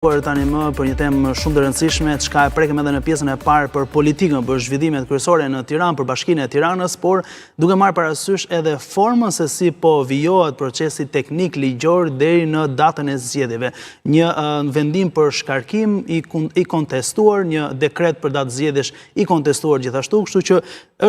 Tani më për një temë shumë të rëndësishme, çka e prekem edhe në pjesën e parë për politikën, për zhvillimet kryesore në Tiranë, për Bashkinë e Tiranës, por duke marrë parasysh edhe formën se si po vijohet procesi teknik ligjor deri në datën e zgjedhjeve. Një vendim për shkarkim i kontestuar, një dekret për datë zgjedhjesh i kontestuar gjithashtu, kështu që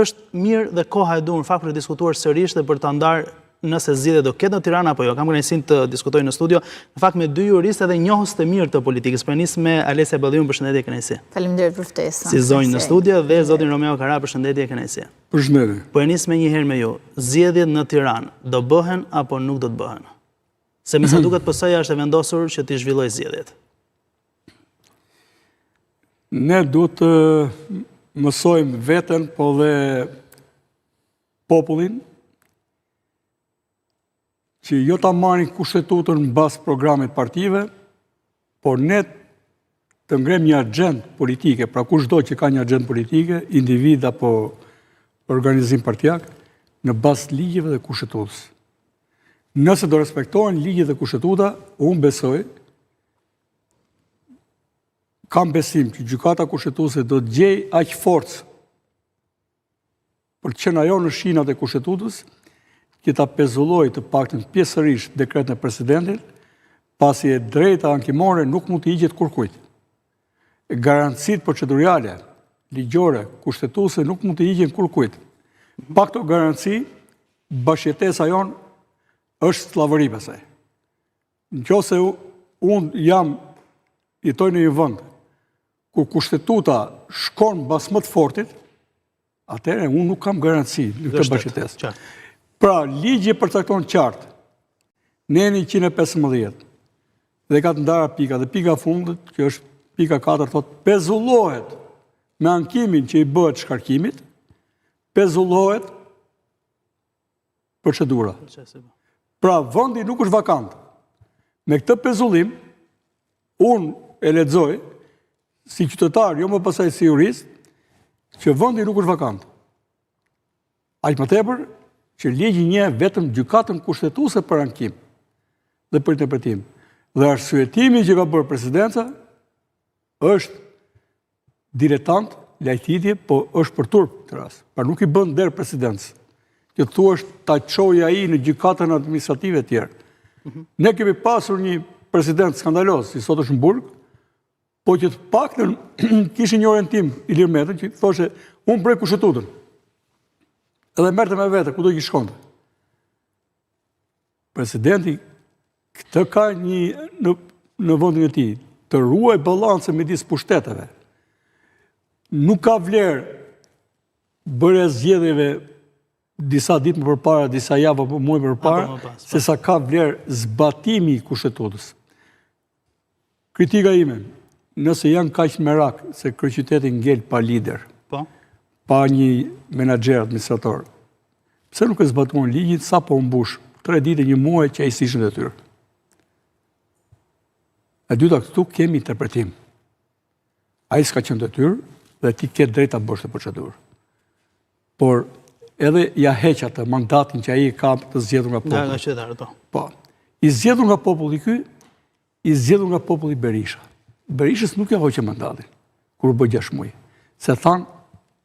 është mirë dhe koha e duhur në fakt për të diskutuar sërish dhe për ta ndarë nëse zgjedhjet do ketë në Tiranë apo jo. Kam kënaqësinë të diskutoj në studio, në fakt me dy juristë dhe njohës të mirë të politikës. Po nis me Alesia Balliun, përshëndetje, kënaqësi. Faleminderit për ftesën. Si zonjë në studio dhe zotin Romeo Kara, përshëndetje, kënaqësi. Përshëndetje. Po nis me një herë me ju. Zgjedhjet në Tiranë do bëhen apo nuk do të bëhen? Se me sa duket PS-ja është e vendosur që të zhvillojë zgjedhjet. Ne duhet të mësojmë veten, po dhe popullin, që jo ta marrin kushtetutën në bazë programit partive, por ne të ngrem një agjendë politike, pra kushdo që ka një agjendë politike, individ apo organizim partijak, në bazë ligjeve dhe kushtetutës. Nëse do respektohen ligjet dhe kushtetuta, unë besoj, kam besim që gjykata kushtetuese do të gjejë aq forcë për të qenë ajo në shinat e kushtetutës, që ta pezulloj të paktën pjesërisht dekretin e presidentit, pasi e drejta ankimore nuk mund të hiqet kurkujt. Garancitë procedurale, ligjore, kushtetuese nuk mund të hiqen kurkujt. Pa këto garanci, bashkëjetesa jonë është sllavëri pastaj. Nëse unë jetoj në një vend ku kushtetuta shkon mbas më të fortit, atëherë unë nuk kam garanci në këtë bashkëjetesë. Pra, ligji përcakton qartë, në 115, dhe ka të ndara pika, dhe pika fundit, që është pika 4, thotë, pezullohet me ankimin që i bëhet shkarkimit, pezullohet procedura. Pra, vendi nuk është vakant. Me këtë pezullim, unë e lexoj, si qytetar, jo më pasaj si jurist, që vendi nuk është vakant. Aq më tepër, që ligji njeh vetëm gjykatën kushtetuese për ankim dhe për interpretim. Dhe arsyetimi që ka bërë presidenca është diletant, lajthitje, po është për turp të rast. Pra nuk i bën der presidencës. Që thuash ta çojë ai në gjykatën administrative të tjerë. Ne kemi pasur një president skandaloz, si sot është në Burg, po që të paktën kishte një orientim Ilir Meta që thoshte unë prej kushtetutën. Edhe merte me vete, ku do që shkonte. Presidenti, këtë ka në vendin e tij, të ruaj balancën midis pushteteve. Nuk ka vlerë bërja e zgjedhjeve disa ditë më përpara, disa javë apo muaj më përpara, se sa ka vlerë zbatimi i kushtetutës. Kritika ime, nëse janë kaq merak se kryeqyteti ngel pa lider, pa një menaxher administrator. Pse nuk e zbatuan ligjin sa po mbush 3 ditë, një muaj që ai ishte në detyrë. E dyta, këtu kemi interpretim. Ai s'ka qenë detyrë dhe ti ke drejt ta bësh të procedurë. Por edhe ja heq atë mandatin që ai ka të zgjedhur nga populli. Nga qytetarët, po. I zgjedhur nga populli ky, i zgjedhur nga populli Berisha. Berishës nuk ja hoqë mandatin kur u bë 6 muaj. Se thanë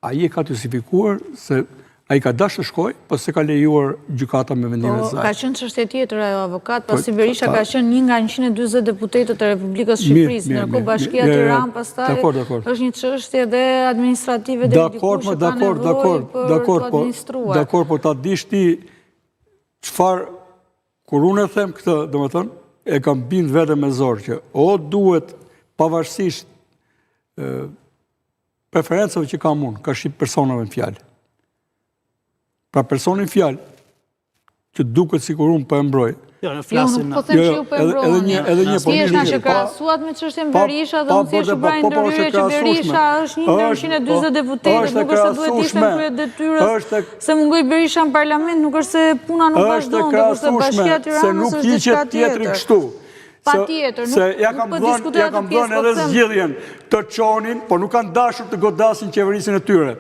ai e ka të justifikuar se ai ka dashur të shkojë, po se ka lejuar gjykata me vendimin e saj. Ka qenë çështje tjetër ajo avokat, pasi Berisha ka qenë një nga 140 deputetët e Republikës Shqipërisë, ndërkohë Bashkia e Tiranës pastaj është një çështje dhe administrative deri dikush që ka nevojë për të administruar. Dakor, po ta dish ti çfarë kur unë e them këtë, domethënë, e kam bind vetëm me zor që o duhet pavarësisht preferencave që kam unë, ka shqip personave në fjalë. Pra personin fjalë, që duket sikur unë po e mbroj. Jo, ne flasim po them që ju po e mbrojeni. Edhe një po që krahasuat me çështjen Berisha dhe unë thjesht bëra ndërhyrje që Berisha është një ndër 140 deputetë, nuk është se duhet ishte në krye detyrës, se mungoi Berisha në parlament, nuk është se puna nuk vazhdon, por se Bashkia e Tiranës është diçka tjetër. Patjetër, nuk po diskutojmë ja kam dhënë edhe zgjedhjen të çonin, po nuk kanë dashur të godasin qeverisin e tyre.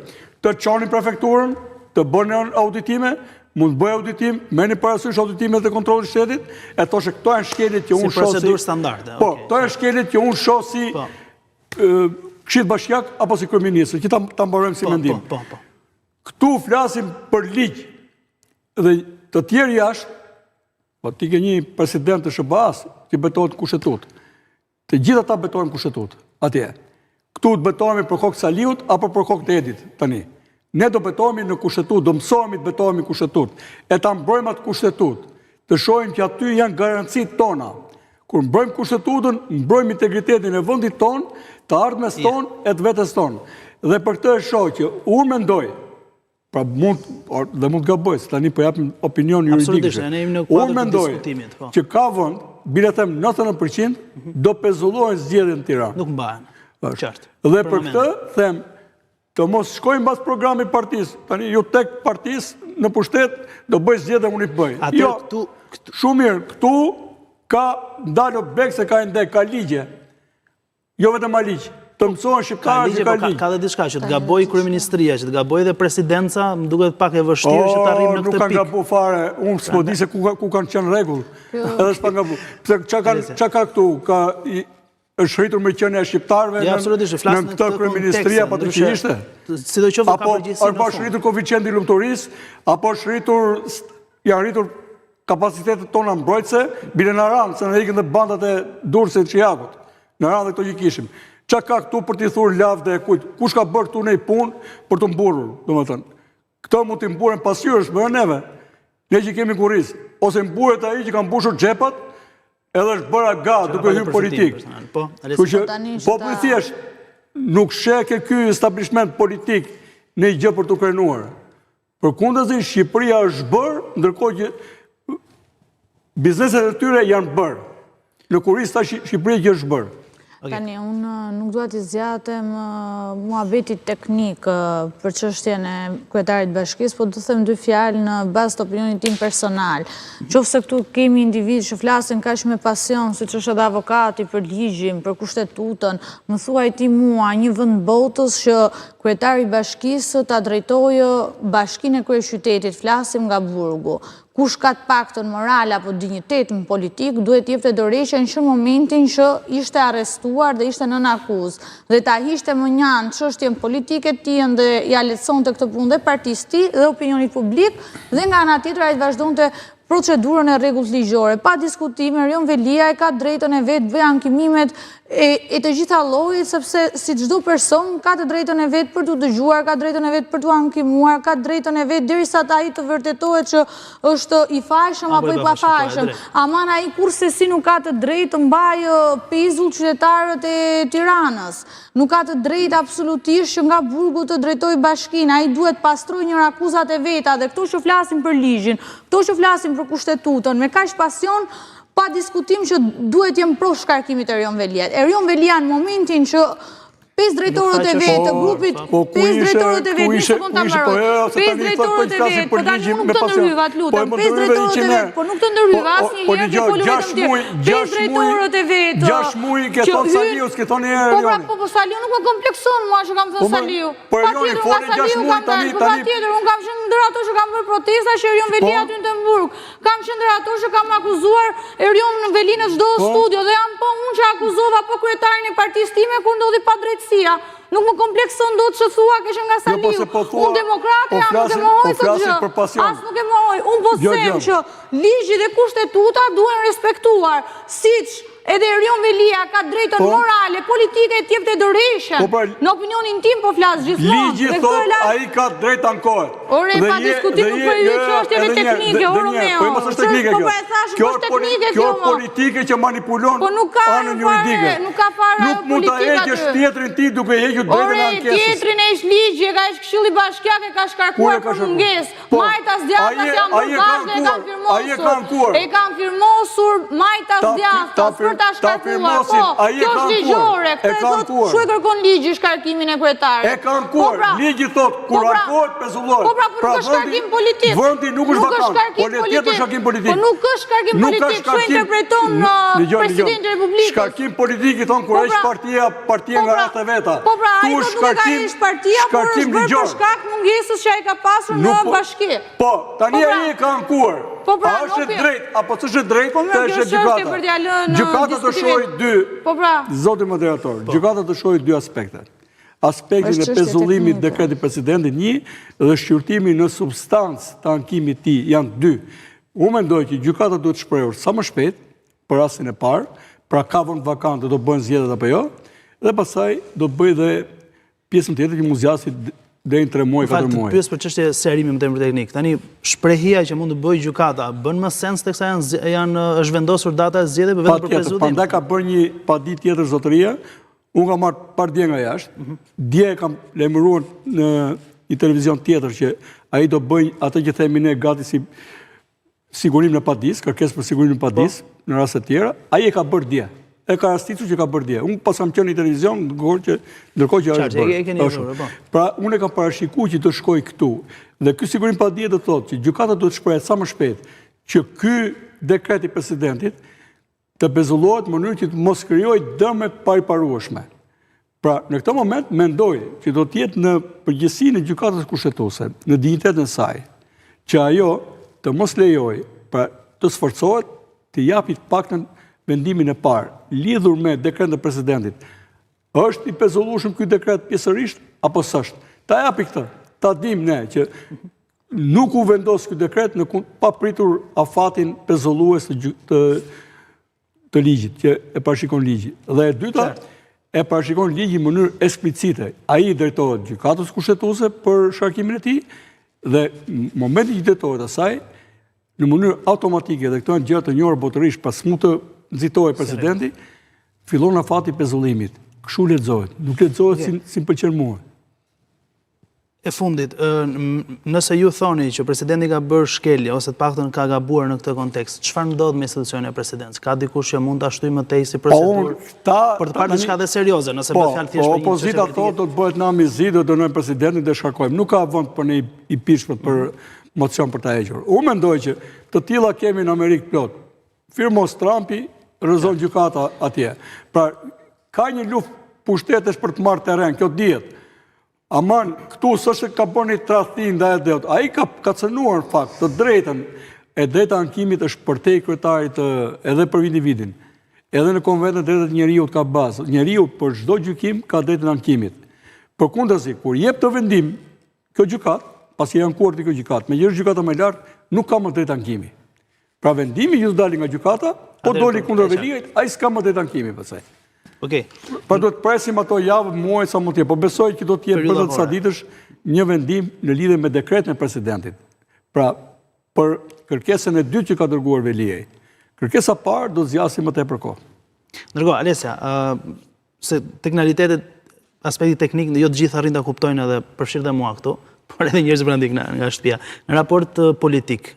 Të çonin prefekturën, të bënin auditime mund të bëj auditim, merrni parasysh auditimet e kontrollit shtetit, e thoshe këto janë shkeljet që unë shoh si procedurë standarde. Po, këto janë shkeljet që unë shoh si Këshilli Bashkiak apo si kryeministër, që ta mbarojmë si mendim. Këtu flasim për ligj dhe të tjerë jashtë, po ti ke një president të SBA-s që betohet kushtetutë. Të gjitha ta betojmë kushtetutë atje. Këtu të betohemi për kokë Saliut apo për kokë të Edit tani. Ne do betohemi në kushtetutë, do mësohemi të betohemi kushtetutë, e ta mbrojmë atë kushtetutë, të shohim që aty janë garancitë tona. Kur mbrojmë kushtetutën, mbrojmë integritetin e vendit tonë, të ardhmes tonë e të vetes tonë. Dhe për këtë e shoh që unë mendoj, pra mund të gaboj, se tani po japim opinion juridik. Unë mendoj që ka vend, bile them 99%, do pezullohen zgjedhjet në Tiranë. Nuk mbahen. Qartë. Dhe për këtë them, të mos shkojmë mbas programit partisë. Tani ju tek partisë në pushtet do bëj zgjedhje unë i bëj. Jo, shumë mirë, këtu ka ndalo bek se ka ndek, ka ligje. Jo vetëm a ligj. Të mësohen shqiptarët që ka ligj. Ka dhe diçka që të gaboj kryeministria, që të gaboj dhe presidenca, më duket pak e vështirë që të arrijmë në këtë pikë. Nuk kanë gabu fare, unë s'po di se ku kanë qenë rregull. Edhe s'pa gabu. Çka ka këtu? Është rritur me qenia e shqiptarëve në këtë kryeministria apo të që ishte? Sidoqoftë ka përgjegjësi. Apo është rritur koeficienti i lumturisë, apo është rritur, janë rritur kapacitetet tona mbrojtëse, bile në ranë, se në ikën dhe bandat e Durrësit që jakut. Në ranë dhe këto që kishim. Qa ka këtu për t'i thurë lavë dhe kujt? Kush ka bërë këtu ne i punë për të mburur, do më thënë. Këto mund t'i mburen pasyrë, është bërë neve. Ne që kemi kurisë. Ose mburet ai që kanë mbushur xhepat, edhe është bërë aga duke hyrë politikë. Po thjesht nuk sheke ky establishment politik në gjë për të krenuar. Përkundazi Shqipëria është bërë, ndërkohë që bizneset e tyre janë bërë. Në kurisë ta Shqipëria që është bërë. Tani, unë nuk duhet i zjatem muhabetit teknik për çështjen e kryetarit bashkisë, po do them dy fjalë në bazë të opinionit tim personal. Qofse këtu kemi individ që flasin kaq me pasion, siç është edhe avokati për ligjin, për kushtetutën, më thuaj ti mua një vend botës që kryetari i bashkisë ta drejtojë bashkinë e kryeqytetit, flasim nga burgu. Kush ka të paktën moral apo dinjitet në politik, duhet jepte dorëheqjen që në momentin që ishte arrestuar dhe ishte nën akuzë. Dhe ta hiqte më njanë çështjen politike të tij dhe ja lehtësonte këtë punë dhe partisë tij dhe opinionit publik, dhe nga ana tjetër ai vazhdonte procedurën e rregullt ligjore. Pa diskutime, Erion Velia e ka drejtën e vet bëj ankimimet e të gjitha llojit, sepse si çdo person ka të drejtën e vet për të dëgjuar, ka drejtën e vet për të ankimuar, ka drejtën e vet derisa ai të vërtetohet që është i fajshëm apo i pafajshëm. Aman ai kurse si nuk ka të drejtë të mbajë pezull qytetarët e Tiranës. Nuk ka të drejtë absolutisht që nga burgu të drejtojë bashkinë. Ai duhet pastrojë njëra akuzat e veta dhe këto që flasin për ligjin, këto që flasin për kushtetutën, me kaq pasion, pa diskutim që duhet jem pro shkarkimit e Erion Velia. Erion Velia në momentin që 5 drejtorët e vetë të grupit, 5 drejtorët e vetë, një sekund ta mbaroj. 5 drejtorët e vetë, po tani nuk të ndërhyva, të lutem. 5 drejtorët e vetë, po nuk të ndërhyva asnjëherë ke folur vetëm ti. 5 drejtorët e vetë. 6 muaj ke thon Saliu, s'ke thoni Erion. Po Saliu nuk më komplekson mua që kam thënë Saliu. Patjetër nga Saliu kam dalë, patjetër unë kam qenë ndër ato që kam bërë protesta që Erion Velia aty në Burg. Kam qenë ndër ato që kam akuzuar Erion Velia në çdo studio dhe jam po unë që akuzova po kryetarin e partisë time kur ndodhi padrejtësia. Nuk më komplekson do të që thua kështë nga Saliu. Unë demokrate jam, nuk e mohoj këtë gjë. As nuk e mohoj. Unë po them që ligji dhe kushtetuta duhen respektuar. Siç edhe Erion Velia ka drejtën morale, politike të jepte dorëheqjen. Në opinionin tim po flas gjithmonë. Ligji thot ai ka drejtë ankohet. Ore, pa diskutim nuk po i vjen çështjeve teknike, o Romeo. Po mos është teknike kjo. Kjo është teknike kjo politike që manipulon anën juridike. Nuk ka fare nuk mund ta heqësh tjetrin ti duke hequr drejtën e ankesës. Ore, tjetrin e ish ligji, ka ish Këshilli Bashkiak e ka shkarkuar për mungesë. Majtas djathtas janë bërë bashkë e kanë firmosur. E kanë firmosur Majtas djathtas për për ta shkarkuar. Po, kjo është ligjore. Këtë thot, shu e kërkon ligji shkarkimin e kryetarit. E ka ankuar. Ligji thot, kur ankohet pezullohet. Po pra, nuk është shkarkim politik. Vëndi nuk është vakant. Po le tjetër shkarkim politik. Po nuk është shkarkim politik. Shu interpreton Presidenti Republikës. Shkarkim politik i thonë kur është partia nga rreth e veta. Po pra, ai nuk ka ish partia, por është bërë për shkak mungesës që ai ka pasur në bashki. Po, tani ai e ka ankuar. A është drejt, apo që është drejt, të është gjykata. Gjykata të shojë dy, zoti moderator, gjykata të shojë dy aspekte. Aspektin e pezullimit dekretit presidentit një, dhe shqyrtimi në substancë të ankimit ti janë dy. Unë mendoj që gjykata duhet shprehur sa më shpejt, për rastin e parë, pra ka vend vakante do bëhen zgjedhjet apo jo, dhe pastaj do bëj dhe pjesën tjetër që mund zgjasit deri në 3 muaj, 4 muaj. Pyes për çështje serimi më tepër teknik. Tani shprehja që mund të bëjë gjykata bën më sens teksa është vendosur data e zgjedhjeve vetëm për prezullim. Prandaj ka bërë një paditë tjetër zotëria. Unë kam marrë par dje nga jashtë. Dje kam lajmëruar në një televizion tjetër që ai do bëjë atë që themi ne gati si sigurim në padis, kërkesë për sigurim në padis në raste të tjera. Ai e ka bërë dje. E ka rasticur që ka bërë dje. Unë pas kam qenë në televizion, ndërkohë që është bërë. Pra, unë e kam parashikuar që të shkoj këtu. Dhe ky sigurim pa dje do thotë që gjykata duhet të shprehet sa më shpejt që ky dekret i presidentit të bezullohet në mënyrë që të mos krijojë dëme të pariparueshme. Pra, në këtë moment mendoj që do të jetë në përgjegjësinë e gjykatës kushtetuese, në dinjitetin e saj, që ajo të mos lejojë, pra të sforcohet të japi të paktën vendimin e parë, lidhur me dekretin e presidentit. Është i pezullueshëm ky dekret pjesërisht apo s'është? Ta japi këtë. Ta dim ne që nuk u vendos ky dekret në pa pritur afatin pezullues të ligjit, që e parashikon ligji. Dhe e dyta, e parashikon ligji në mënyrë eksplicite. Ai drejtohet gjykatës kushtetuese për shkarkimin e tij dhe në momentin që drejtohet asaj, në mënyrë automatike, dhe këto janë gjëra të njohura botërisht, pas mund të nxitohej presidenti, fillon afati i pezullimit. Kështu lexohet. Nuk lexohet si pëlqen mua. E fundit, nëse ju thoni që presidenti ka bërë shkelje, ose të paktën ka gabuar në këtë kontekst, çfarë ndodh me institucionin e presidencës? Ka dikush që mund ta shtyjë më tej si procedurë për të parë diçka të serioze, nëse bëhet fjalë thjesht për një opozita thotë do të bëhet namizi, do të dënojmë presidentin dhe shkarkojmë. Nuk ka vend për ne i pishpët për mocion për ta hequr. Unë mendoj që të tilla kemi në Amerikë plot. Firmos Trumpi, rrezon gjykata atje. Pra, ka një luftë pushtetesh për të marrë terren, kjo dihet. Aman, këtu s'është ka bërë një tradhti ndaj Deut. Ai ka cënuar në fakt të drejtën, e drejta ankimit është për te kryetarit edhe për individin. Edhe në konventin e drejtat njeriut ka bazë. Njeriu për çdo gjykim ka drejtën ankimit. Përkundazi, kur jep të vendim kjo gjykat, pasi janë ankuar kjo gjykat, megjithëse gjykata më lart nuk ka më drejtë ankimi. Pra vendimi që dali nga gjykata, po doli kundër veliajt, ai s'ka më drejtë ankimi pastaj. Okej. Pa do të presim ato javë, muaj sa mund të jetë, po besoj që do të jetë për disa ditësh një vendim në lidhje me dekretin e presidentit. Pra, për kërkesën e dytë që ka dërguar veliaj. Kërkesa parë do të zgjasim më tepër kohë. Ndërkohë, Alesia, se teknikalitetet, aspekti teknik, jo të gjithë arrin ta kuptojnë edhe përfshirë dhe mua këtu, por edhe njerëz brenda nga shtëpia. Në raport politik,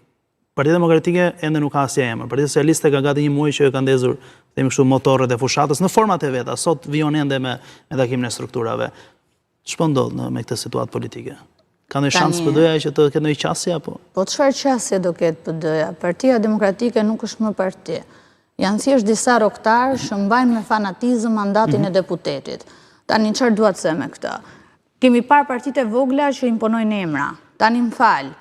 Partia Demokratike ende nuk ka asnjë emër. Partia Socialiste ka gati një muaj që e ka ndezur, themi kështu, motorët e fushatës në format e veta. Sot vijon ende me takimin e strukturave. Ç'po ndodh me këtë situatë politike? Ka ndonjë shans PD-ja që të ketë ndonjë qasje apo? Po çfarë qasje do ketë PD-ja? Partia Demokratike nuk është më parti. Janë thjesht disa roktarë që mbajnë me fanatizëm mandatin e deputetit. Tani çfarë dua të them me këtë? Kemi parë partitë e vogla që imponojnë emra. Tani m'fal.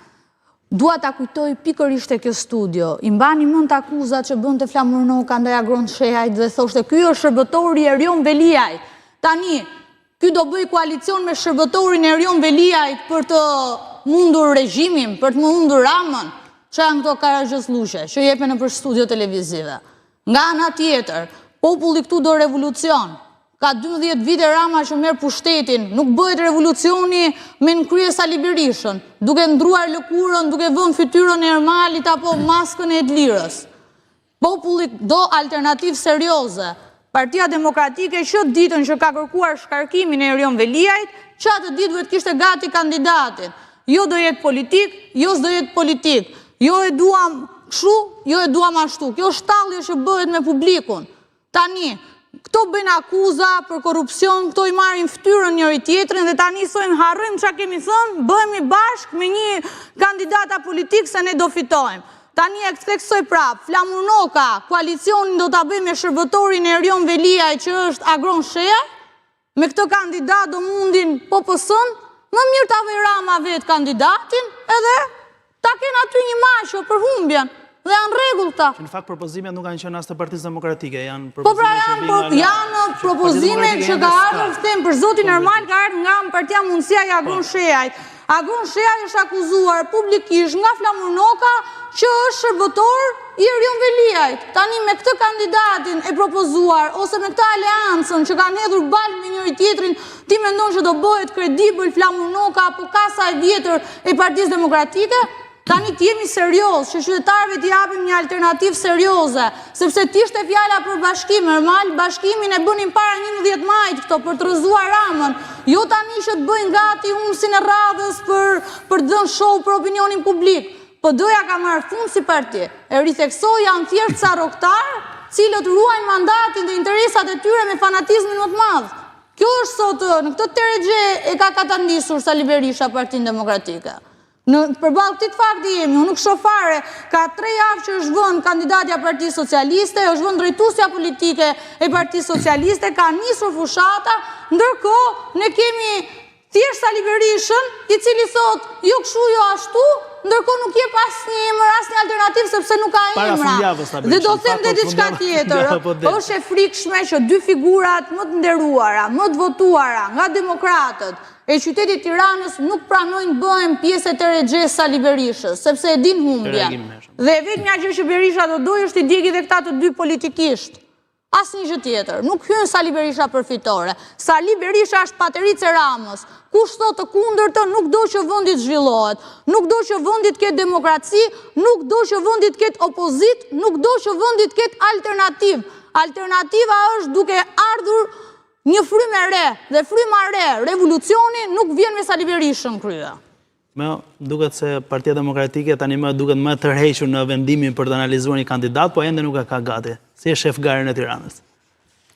Dua ta kujtoj pikërisht e kjo studio. I mbani mend akuzat që bënte Flamurnoka ndaj Agron Shehajt dhe thoshte ky është shërbëtori i Erion Veliajt. Tani, ky do bëj koalicion me shërbëtorin e Erion Veliajt për të mundur regjimin, për të mundur Ramën. Çfarë janë këto karazhësluqe që jepen nëpër studio televizive? Nga ana tjetër, populli këtu do revolucion. Ka 12 vite Rama që merr pushtetin, nuk bëhet revolucioni me nënkrye Sali Berishën, duke ndruar lëkurën, duke vënë fytyrën e Ermalit apo maskën e Edlirës. Populli do alternativë serioze. Partia Demokratike që ditën që ka kërkuar shkarkimin e Erion Veliajt, që atë ditë duhet kishte gati kandidatin. Jo do jetë politik, jo s'do jetë politik. Jo e duam kështu, jo e duam ashtu. Kjo është tallje që bëhet me publikun. Tani, këto bëjnë akuza për korupcion, këto i marrin ftyrën njëri tjetrin dhe tani sojnë harrojmë çka kemi thënë, bëhemi bashkë me një kandidata politik se ne do fitojmë. Tani e theksoj prap, Flamur Noka, koalicionin do ta bëjmë me shërbëtorin Erion Veliaj që është Agron Shea, me këtë kandidat do mundin PPS-n, më mirë ta vej Rama vetë kandidatin, edhe ta kenë aty një maqo për humbjen. Dhe janë rregull ta. Në fakt propozimet nuk kanë qenë as të Partisë Demokratike, janë Po pra janë propozimet që ka ardhur ftehim për zotin Ermal, ka ardhur nga Partia Mundësia e Agron Sheajt. Agron Sheaj është akuzuar publikisht nga Flamur Noka që është shërbëtor i Erion Veliajt. Tani me këtë kandidatin e propozuar ose me këtë aleancën që kanë hedhur balë me njëri tjetrin, ti mendon që do bëhet kredibël Flamur Noka apo kasa e vjetër e Partisë Demokratike? Tani t'jemi serios, që qytetarëve t'i japim një alternativë serioze, sepse t'ishte fjala për bashkim, normal, bashkimin e bënin para 11 majt këto për të rrëzuar Ramën, jo tani që t'bëjnë gati humsin e radhës për dhënë show për opinionin publik. PD-ja ka marrë fund si parti, e ritheksoj janë thjesht ca roktar, cilët ruajnë mandatin dhe interesat e tyre me fanatizmin më të madh. Kjo është sot, në këtë terregje e ka katandisur Sali Berisha Partinë Demokratike. Përballë këtij fakti jemi, unë nuk shoh fare, ka 3 javë që është vënë kandidatja e Partisë Socialiste, është vënë drejtuesja politike e Partisë Socialiste, ka nisur fushata, ndërkohë ne kemi thjesht Sali Berishën, i cili thotë jo kështu jo ashtu, ndërkohë nuk jep asnjë emër, asnjë alternativë sepse nuk ka emra. Dhe do them edhe diçka tjetër, është e frikshme që dy figurat më të nderuara, më të votuara nga demokratët e qytetit Tiranës nuk pranojnë bëhen pjesë e terregjes Sali Berishës, sepse e din humbjen. Dhe vetmja gjë që Berisha do dojë është i djegë dhe këta të dy politikisht. Asnjë gjë tjetër. Nuk hyn Sali Berisha për fitore. Sali Berisha është pateric e Ramës. Kush thotë të kundërtën nuk do që vendi të zhvillohet, nuk do që vendi të ketë demokraci, nuk do që vendi të ketë opozit, nuk do që vendi të ketë alternativë. Alternativa është duke ardhur një frymë e re, dhe fryma e re, revolucioni, nuk vjen me Sali Berishën krye. Duket se Partia Demokratike tani më duket më tërhequr në vendimin për të analizuar një kandidat, po ende nuk ka gati. Si e shef garën e Tiranës.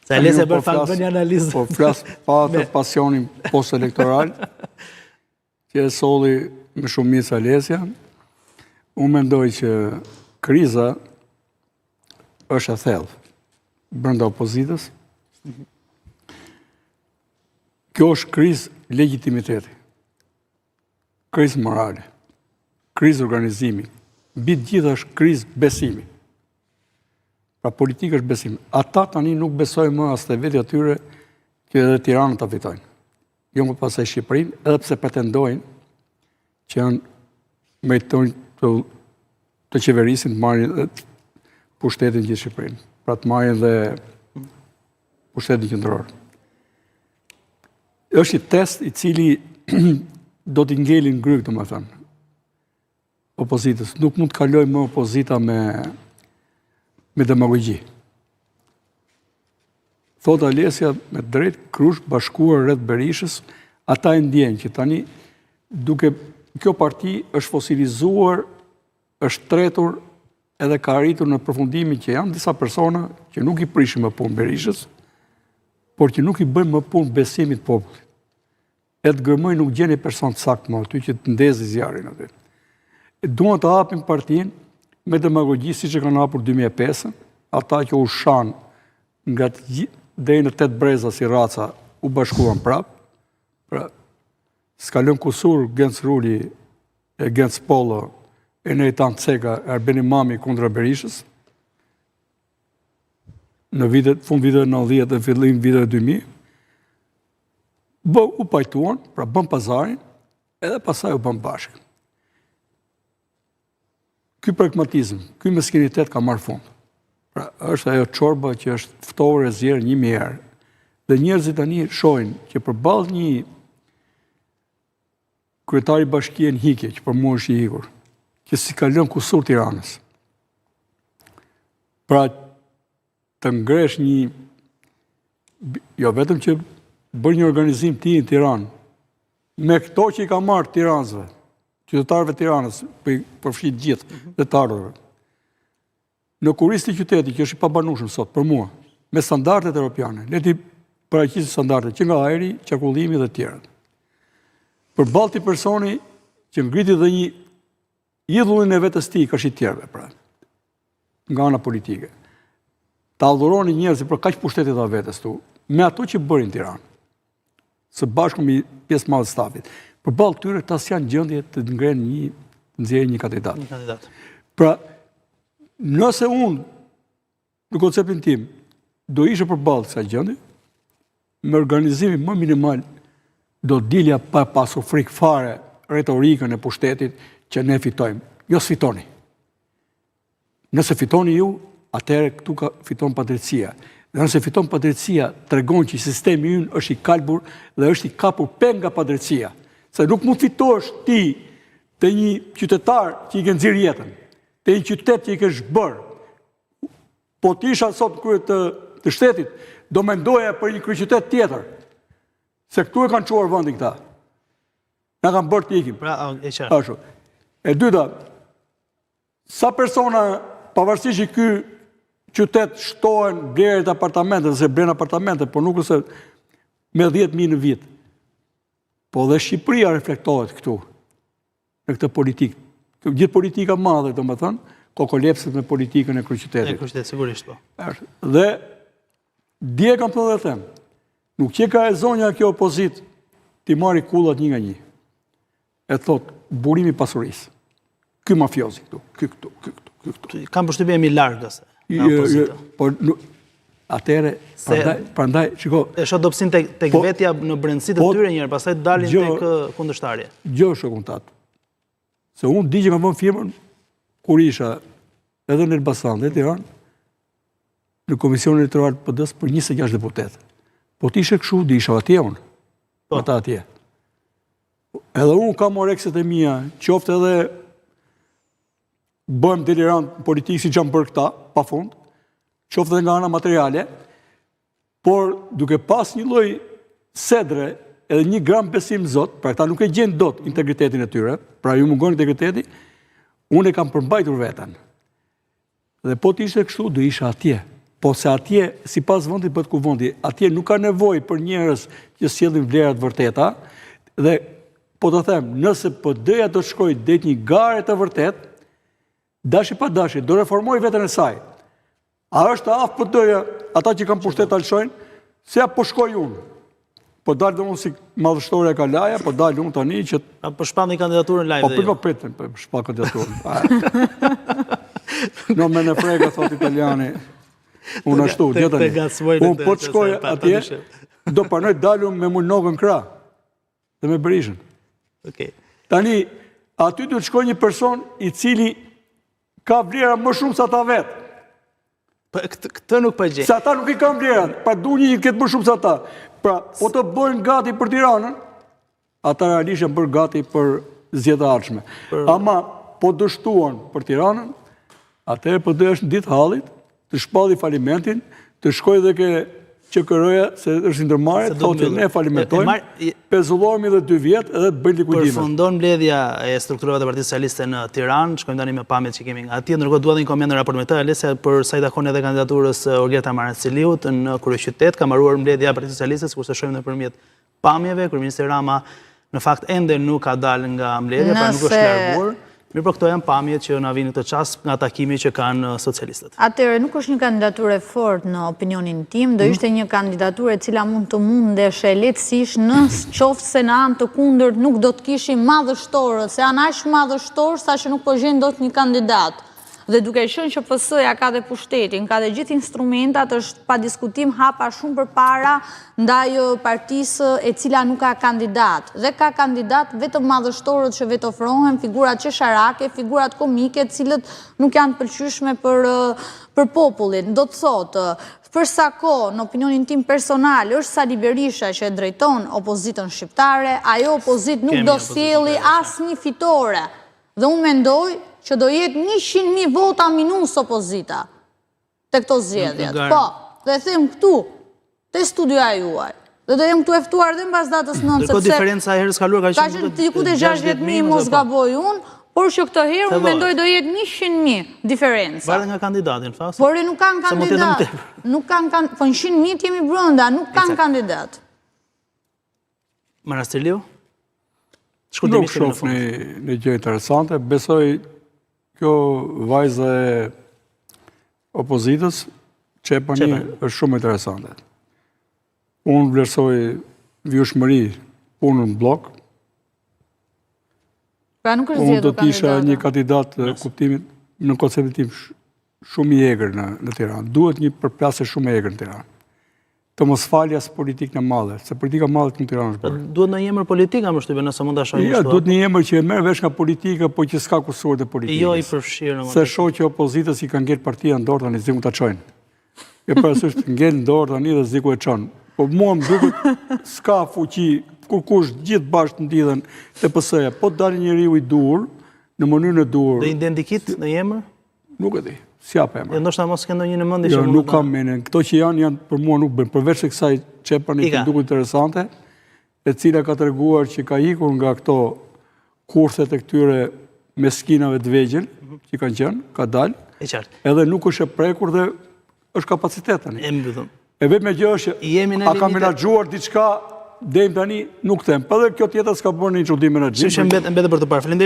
Se Alesja për fakt bën një analizë. Po flas pa të pasionin post-elektoral, që e solli me shumicë Alesja. Unë mendoj që kriza është e thellë brenda opozitës. Kjo është krizë legitimiteti, krizë morale, krizë organizimi, mbi të gjitha është krizë besimi. Pra politikë është besimi. Ata tani nuk besojnë më as të vetë atyre që edhe Tiranë ta fitojnë. Jo më pasaj Shqipërinë, edhe pse pretendojnë që janë meritojnë të qeverisin të marrin pushtetin gjithë Shqipërinë, pra të marrin dhe pushtetin qendror. Është i test i cili do t'i ngelin ngryk, domethënë, opozitës. Nuk mund të kaloj më opozita me demagogji. Thot Alesja me drejt Krush bashkuar rreth Berishës, ata e ndjenë që tani duke kjo parti është fosilizuar, është tretur edhe ka arritur në përfundimin që janë disa persona që nuk i prishin më punë Berishës, por që nuk i bëjnë më punë besimit popullit. E të gërmoj nuk gjeni person të sakt më aty që të ndezi zjarin aty. Duan të hapin partinë me demagogji si që kanë hapur 2005, ata që u shanë nga deri në 8 breza si raca u bashkuan prapë, pra s'ka lënë kusur Genc Ruli e Genc Polo e Nejtan Ceka e Arbeni Mami kundra Berishës, në fund viteve 90 dhe fillim viteve 2000, u pajtuan, pra bën pazarin, edhe pasaj u bën bashkë. Ky pragmatizëm, ky meskinitet ka marrë fund. Pra, është ajo çorba që është ftohur e zjerë 1000 herë. Dhe njerëzit tani shohin që përballë një kryetari bashkie në hikje, që për mua është i ikur, që si ka lënë kusur Tiranës. Pra, të ngresh një, jo vetëm që bërë një organizim ti në Tiranë, me këto që i ka marrë Tiranësve, qytetarëve Tiranës, përfshit gjithë dhe të ardhurve. Në kurisë të qyteti, që është i pabanueshëm sot, për mua, me standardet europiane. Leti paraqisim standardet që nga ajri, qarkullimi dhe tjerët. Për balti personi që ngriti dhe një idhullin e vetës ti ka shi tjerve, pra, nga ana politike. Ta adhuroni njerëzi për kaq pushtetit dhe vetës tu, me ato që bërin Tiranë, së bashku me pjesë madhe stafit. Për balë tyre, tas janë gjendje të nxjerrin një kandidat. Pra, nëse unë, në konceptin tim, do ishe për balë kësaj gjendje, me organizimi më minimal, do dilja pa pasur frikë fare retorikën e pushtetit që ne fitojmë. Jo s'fitoni. Nëse fitoni ju, atëherë këtu fiton padrejtësia. Dhe nëse fiton padrejtësia, tregon që sistemi ynë është i kalbur dhe është i kapur peng nga padrejtësia. Se nuk mund fitosh ti të një qytetar që i ke nxirr jetën, të një qytet që i ke zhbër. Po ti isha sot krye të shtetit, do mendoja për një kryeqytet tjetër. Se këtu e kanë çuar vendin këta. Na kanë bërë të ikim. Pra, e qartë. E dyta, sa persona, pavarësisht që ky qytet shtohen blerit apartamente, se blen apartamente, por nuk është me 10.000 në vit. Po dhe Shqipëria reflektohet këtu, në këtë politikë. Gjithë politika madhe, do më thënë, kokolepset me politikën e kryeqytetit. E kryeqytetit, sigurisht po. Dhe, dje kam të dhe them, nuk që ka e zonja kjo opozit, ti marri kullat një nga një. E thot, burimi pasurisë. Ky mafiozi këtu, ky këtu. Kam përshtypjen largës. Por atëre, prandaj, shiko... E shoh dobësin tek vetja në brendësi të tyre njëherë, pastaj dalin tek kundërshtarja. Gjë shokuntat. Se unë di që kam vënë firmën kur isha edhe në Elbasan dhe Tiranë, në Komisionin Elektoral të PD-s për 26 deputet. Po t'ishe kështu, di isha atje unë. Ata atje. Edhe unë kam orekset e mia, qoftë edhe bëhem delirant politikë si që jam bërë këta, pa fund, qoftë dhe nga ana materiale, por duke pas një lloj sedre edhe 1 gram besim Zot, pra këta nuk e gjenë dot integritetin e tyre, pra ju mungon integriteti, unë e kam përmbajtur veten. Dhe po t'ishte kështu, do isha atje. Po se atje, si pas vendit bëhet kuvendi, atje nuk ka nevojë për njerëz që sjellin vlerat vërteta, dhe po të them, nëse PD-ja do të shkojë deri një gare të vërtet, dashi pa dashi, do reformoj veten e saj. A është aftë PD-ja, ata që kanë pushtet alshojnë, se ja po shkoj unë. Po dalë dhe unë si madhështore e Kalaja, po dalë unë tani që... Po shpa një kandidaturën live dhe jo. Po pritën, po shpa kandidaturën. No me në frega, thot italiani. Unë ashtu, gjithani. Unë po të shkoj atje, do panoj dalë unë me Mulnogën krah. Dhe me Berishën. Tani, aty du të shkoj një person i cili ka vlera më shumë sa ta vetë. Këtë nuk për gjej. Se ata nuk i kam vlerat, pa du një këtë më shumë sa ta. Pra, po të bëjnë gati për Tiranën, ata realisht janë bërë gati për zgjedhje ardhshme. Ama, po dështuan për Tiranën, atëherë po dhe është në ditë hallit, të shpalli falimentin, të shkoj dhe ke QKR-ja, se është ndërmarrje, thotë ne falimentojmë, pezullohemi dhe 2 vjetë edhe të bëjnë likudimet. Përfundon mbledhja e strukturave të Partisë Socialiste në Tiranë, shkojmë tani me pamjet që kemi nga atje, ndërkohë dua të koment në raport me të, Alesja, për sa i takon edhe kandidaturës Olgerta Maraciliut në kryeqytet, ka mbaruar mbledhja e Partisë Socialiste, kurse shohim nëpërmjet pamjeve, kryeministri Rama në fakt ende nuk ka dalë nga mbledhja, pra nuk është larguar. Mirë, për këto janë pamjet që na vinë këtë çast nga takimi që kanë socialistët. Atëherë nuk është një kandidaturë e fortë në opinionin tim, do ishte një kandidaturë e cila mund të mundeshe lehtësisht qoftë se në anë të kundërt nuk do të kishim madhështorë, se janë aq madhështorë sa që nuk po gjen dot një kandidat. Dhe duke qenë që PS-ja ka dhe pushtetin, ka dhe gjithë instrumentat, është pa diskutim hapa shumë përpara ndaj partisë e cila nuk ka kandidat. Dhe ka kandidat vetëm madhështorët që vetë ofrohen, figurat qesharake, figurat komike, cilët nuk janë pëlqyeshme për popullin. Do të thotë, për sa kohë, në opinionin tim personal, është Sali Berisha që e drejton opozitën shqiptare, ajo opozit nuk do sjelli asnjë fitore. Dhe unë mendoj që do jetë 100.000 vota minus opozita të këto zgjedhjet. Po, dhe them këtu, te studioja juaj. Dhe do jem këtu eftuar dhe mbas datës 9, sepse diferenca herës kaluar ka qenë diku te 60.000, mos gaboj unë, por që këtë herë unë mendoj do jetë 100.000 diferenca. Varet nga kandidatin, fakt. Por nuk kanë kandidat. Nuk kanë, po 100.000 jemi brenda, nuk kanë kandidat. Manastirliu? Nuk shoh një gjë interesante. Besoj kjo vajza e opozitës, Çepani, është shumë interesante. Unë vlerësoj vjushmëri punën në blok. Pra nuk është Unë zgjedhur do të isha një kandidat kuptimit në konceptin tim shumë i egër në Tiranë. Duhet një përplasje shumë e egër në Tiranë. Të mos faljas politikën e madhe, se politika e madhe në Tiranë është bërë. Duhet në emër politika, më shtype, nëse mund të shojmë shtu. Ja, duhet një emër që e merr vesh nga politika, po që s'ka kusuar të politikës. Jo i përfshirë. Se shoh që opozitës i kanë ngel partia në dorë tani, ziku ta çojnë. E parasysh të ngel në dorë tani dhe ziku e çon. Po mua më duket s'ka fuqi kur kush gjithë bashkë ndidhen te PS-ja. Po dalë njeriu i dur, në mënyrën e dur. Do identikit në emër? Nuk e di. S'jap emër. Ndoshta mos ke ndonjë në mendje që nuk kam mendjen. Këto që janë për mua nuk bën. Përveç se kësaj Çepani që duket interesante, e cila ka treguar që ka ikur nga këto kurthet e këtyre meskinave të vegjël që kanë qenë, ka dalë. E qartë. Edhe nuk është e prekur dhe është kapacitet tani. E mbyllëm. E vetëm gjë është a ka menaxhuar diçka deri tani nuk them. Po edhe kjo tjetër s'ka bërë një çudim menaxhimi. Mbetet për të parë. Faleminderit.